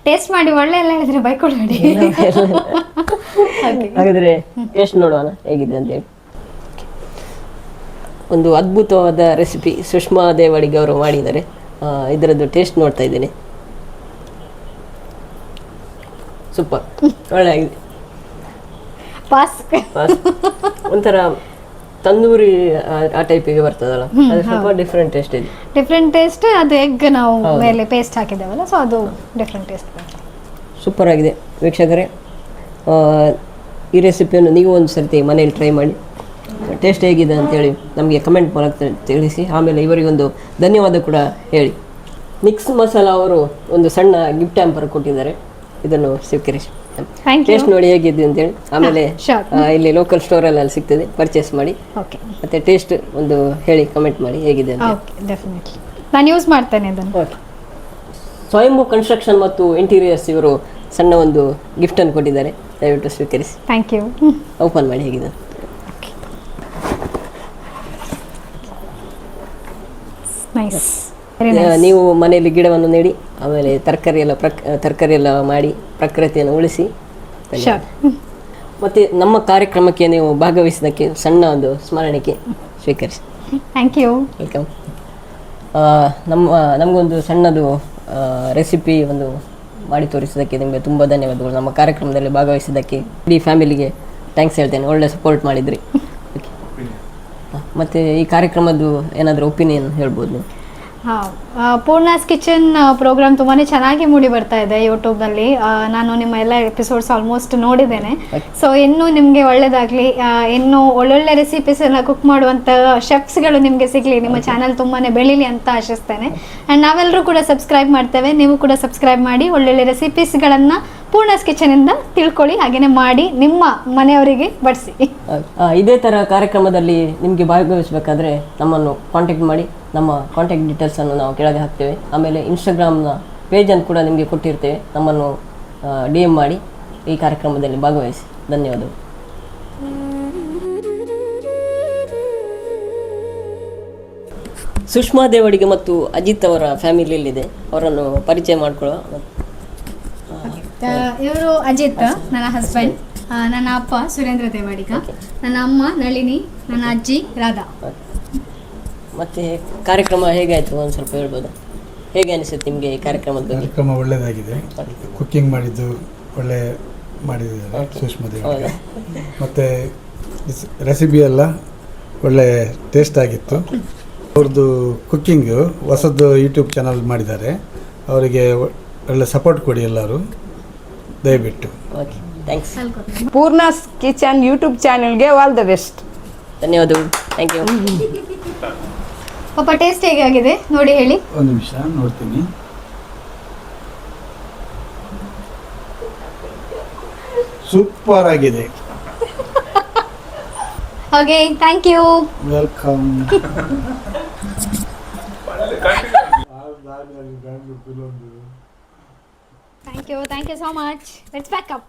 ಟೇಸ್ಟ್ ಮಾಡಿ ಒಳ್ಳೆ ಎಲ್ಲ ಹೇಳಿದ್ರೆ ಬೈಕೊಡ್ಬೇಡಿ. ಹಾಗಾದ್ರೆ ಟೇಸ್ಟ್ ನೋಡೋಣ ಹೇಗಿದೆ ಅಂತ ಹೇಳಿ. ಒಂದು ಅದ್ಭುತವಾದ ರೆಸಿಪಿ ಸುಷ್ಮಾ ದೇವಡಿಗೆ ಅವರು ಮಾಡಿದ್ದಾರೆ. ಇದರದ್ದು ಟೇಸ್ಟ್ ನೋಡ್ತಾ ಇದ್ದೇನೆ. ಸೂಪರ್, ಒಳ್ಳೆಯಾಗಿದೆ. ಪಾಸ್. ಒಂಥರ ತಂದೂರಿ ಆ ಟೈಪಿಗೆ ಬರ್ತದಲ್ಲ, ಅದು ಸ್ವಲ್ಪ ಡಿಫ್ರೆಂಟ್ ಟೇಸ್ಟ್ ಇದೆ. ಡಿಫ್ರೆಂಟ್ ಟೇಸ್ಟ್, ಅದು ಎಗ್ ನಾವು ಮೇಲೆ ಪೇಸ್ಟ್ ಹಾಕಿದ್ದೇವಲ್ಲ, ಸೊ ಅದು ಡಿಫ್ರೆಂಟ್ ಟೇಸ್ಟ್. ಸೂಪರ್ ಆಗಿದೆ ವೀಕ್ಷಕರೇ. ಈ ರೆಸಿಪಿಯನ್ನು ನೀವು ಒಂದು ಸರ್ತಿ ಮನೇಲಿ ಟ್ರೈ ಮಾಡಿ, ಟೇಸ್ಟ್ ಹೇಗಿದೆ ಅಂತೇಳಿ ನಮಗೆ ಕಮೆಂಟ್ ಮೂಲಕ ತಿಳಿಸಿ. ಆಮೇಲೆ ಇವರಿಗೊಂದು ಧನ್ಯವಾದ ಕೂಡ ಹೇಳಿ. ನಿಕ್ಸ್ ಮಸಾಲ ಅವರು ಒಂದು ಸಣ್ಣ ಗಿಫ್ಟ್ ಹ್ಯಾಂಪರ್ ಕೊಟ್ಟಿದ್ದಾರೆ, ಇದನ್ನು ಸ್ವೀಕರಿಸಿ. ಟೇಸ್ಟ್ ನೋಡಿ ಹೇಗಿದೆ ಅಂತೇಳಿ. ಆಮೇಲೆ ಇಲ್ಲಿ ಲೋಕಲ್ ಸ್ಟೋರಲ್ಲಿ ಸಿಗ್ತದೆ, ಪರ್ಚೇಸ್ ಮಾಡಿ. ಮತ್ತೆ ಟೇಸ್ಟ್ ಒಂದು ಹೇಳಿ, ಕಮೆಂಟ್ ಮಾಡಿ ಹೇಗಿದೆ ಅಂತ. ಡೆಫಿನೆಟ್ಲಿ ನಾನು ಯೂಸ್ ಮಾಡ್ತೇನೆ ಇದನ್ನು. ಓಕೆ. ಸ್ವಯಂಭೂ ಕನ್ಸ್ಟ್ರಕ್ಷನ್ ಮತ್ತು ಇಂಟೀರಿಯರ್ಸ್ ಇವರು ಸಣ್ಣ ಒಂದು ಗಿಫ್ಟ್ ಅನ್ನು ಕೊಟ್ಟಿದ್ದಾರೆ, ದಯವಿಟ್ಟು ಸ್ವೀಕರಿಸಿ. Thank you. ಓಪನ್ ಮಾಡಿ ಹೇಗಿದೆ. ನೈಸ್. ನೀವು ಮನೆಯಲ್ಲಿ ಗಿಡವನ್ನು ನೆಡಿ, ಆಮೇಲೆ ತರಕಾರಿ ಎಲ್ಲ ಮಾಡಿ ಪ್ರಕೃತಿಯನ್ನು ಉಳಿಸಿ. ಮತ್ತೆ ನಮ್ಮ ಕಾರ್ಯಕ್ರಮಕ್ಕೆ ನೀವು ಭಾಗವಹಿಸಿದ್ದಕ್ಕೆ ಸಣ್ಣ ಒಂದು ಸ್ಮರಣಿಕೆ ಸ್ವೀಕರಿಸಿ. Thank you. ವೆಲ್ಕಮ್. ನಮಗೊಂದು ಸಣ್ಣದು ರೆಸಿಪಿ ಒಂದು ಮಾಡಿ ತೋರಿಸಿದ್ದಕ್ಕೆ ನಿಮಗೆ ತುಂಬ ಧನ್ಯವಾದಗಳು. ನಮ್ಮ ಕಾರ್ಯಕ್ರಮದಲ್ಲಿ ಭಾಗವಹಿಸಿದ್ದಕ್ಕೆ ಇಡೀ ಫ್ಯಾಮಿಲಿಗೆ ಥ್ಯಾಂಕ್ಸ್ ಹೇಳ್ತೇನೆ, ಒಳ್ಳೆ ಸಪೋರ್ಟ್ ಮಾಡಿದ್ರಿ. ಮತ್ತು ಈ ಕಾರ್ಯಕ್ರಮದ್ದು ಏನಾದರೂ ಒಪಿನಿಯನ್ ಹೇಳ್ಬೋದು ನೀವು? ಪೂರ್ಣಾಸ್ ಕಿಚನ್ ಪ್ರೋಗ್ರಾಮ್ ತುಂಬಾ ಚೆನ್ನಾಗಿ ಮೂಡಿ ಬರ್ತಾ ಇದೆ ಯೂಟ್ಯೂಬ್ನಲ್ಲಿ. ನಾನು ನಿಮ್ಮ ಎಲ್ಲ ಎಪಿಸೋಡ್ಸ್ ಆಲ್ಮೋಸ್ಟ್ ನೋಡಿದ್ದೇನೆ. ಸೊ ಇನ್ನೂ ನಿಮಗೆ ಒಳ್ಳೆಯದಾಗಲಿ, ಇನ್ನೂ ಒಳ್ಳೊಳ್ಳೆ ರೆಸಿಪೀಸ್ ಎಲ್ಲ ಕುಕ್ ಮಾಡುವಂಥ ಶೆಫ್ಸ್ಗಳು ನಿಮಗೆ ಸಿಗಲಿ, ನಿಮ್ಮ ಚಾನಲ್ ತುಂಬಾ ಬೆಳೀಲಿ ಅಂತ ಆಶಿಸ್ತೇನೆ. ಆ್ಯಂಡ್ ನಾವೆಲ್ಲರೂ ಕೂಡ ಸಬ್ಸ್ಕ್ರೈಬ್ ಮಾಡ್ತೇವೆ, ನೀವು ಕೂಡ ಸಬ್ಸ್ಕ್ರೈಬ್ ಮಾಡಿ ಒಳ್ಳೊಳ್ಳೆ ರೆಸಿಪೀಸ್ಗಳನ್ನು ಪೂರ್ಣಾಸ್ ಕಿಚನಿಂದ ತಿಳ್ಕೊಳ್ಳಿ, ಹಾಗೆಯೇ ಮಾಡಿ ನಿಮ್ಮ ಮನೆಯವರಿಗೆ ಬಡಿಸಿ. ಇದೇ ಥರ ಕಾರ್ಯಕ್ರಮದಲ್ಲಿ ನಿಮಗೆ ಭಾಗವಹಿಸಬೇಕಾದ್ರೆ ನಮ್ಮನ್ನು ಕಾಂಟ್ಯಾಕ್ಟ್ ಮಾಡಿ. ನಮ್ಮ ಕಾಂಟ್ಯಾಕ್ಟ್ ಡೀಟೇಲ್ಸನ್ನು ನಾವು ಕೆಳಗೆ ಹಾಕ್ತೇವೆ. ಆಮೇಲೆ ಇನ್ಸ್ಟಾಗ್ರಾಮ್ನ ಪೇಜನ್ನು ಕೂಡ ನಿಮಗೆ ಕೊಟ್ಟಿರ್ತೇವೆ, ನಮ್ಮನ್ನು DM ಮಾಡಿ ಈ ಕಾರ್ಯಕ್ರಮದಲ್ಲಿ ಭಾಗವಹಿಸಿ. ಧನ್ಯವಾದಗಳು. ಸುಷ್ಮಾ ದೇವಡಿಗೆ ಮತ್ತು ಅಜಿತ್ ಅವರ ಫ್ಯಾಮಿಲಿಯಲ್ಲಿದೆ, ಅವರನ್ನು ಪರಿಚಯ ಮಾಡಿಕೊಳ್ಳುವ. ಇವರು ಅಜಿತ್, ನನ್ನ ಹಸ್ಬೆಂಡ್. ನನ್ನ ಅಪ್ಪ ಸುರೇಂದ್ರ ದೇವಾಡಿಗ, ನನ್ನ ಅಮ್ಮ ನಳಿನಿ, ನನ್ನ ಅಜ್ಜಿ ರಾಧಾ. ಮತ್ತೆ ಕಾರ್ಯಕ್ರಮ ಹೇಗಾಯಿತು ಒಂದು ಸ್ವಲ್ಪ ಹೇಳ್ಬೋದು? ಹೇಗೆ ಅನಿಸುತ್ತೆ ನಿಮಗೆ ಈ ಕಾರ್ಯಕ್ರಮದ ಬಗ್ಗೆ? ಕಾರ್ಯಕ್ರಮ ಒಳ್ಳೆಯದಾಗಿದೆ. ಕುಕ್ಕಿಂಗ್ ಮಾಡಿದ್ದು ಒಳ್ಳೆ ಮಾಡಿದ್ದಾರೆ ಸುಷ್ಮಾ ದೇವಡಿಗ. ಮತ್ತು ರೆಸಿಪಿ ಎಲ್ಲ ಒಳ್ಳೆ ಟೇಸ್ಟ್ ಆಗಿತ್ತು. ಅವ್ರದ್ದು ಕುಕ್ಕಿಂಗು ಹೊಸದು ಯೂಟ್ಯೂಬ್ ಚಾನಲ್ ಮಾಡಿದ್ದಾರೆ, ಅವರಿಗೆ ಒಳ್ಳೆ ಸಪೋರ್ಟ್ ಕೊಡಿ ಎಲ್ಲರೂ ದಯವಿಟ್ಟು. Okay, thanks. Poorna's kitchen YouTube ಚಾನೆಲ್ಗೆ ಆಲ್ ದ ಬೆಸ್ಟ್. ಧನ್ಯವಾದಗಳು. Thank you. ಪಾಪ ಟೇಸ್ಟ್ ಹೇಗೆ ಆಗಿದೆ ನೋಡಿ ಹೇಳಿ. ಒಂದು ನಿಮಿಷ ನೋಡ್ತೀನಿ. ಸೂಪರ್ ಆಗಿದೆ. Okay, thank you. Welcome. Thank you so much. Let's pack up.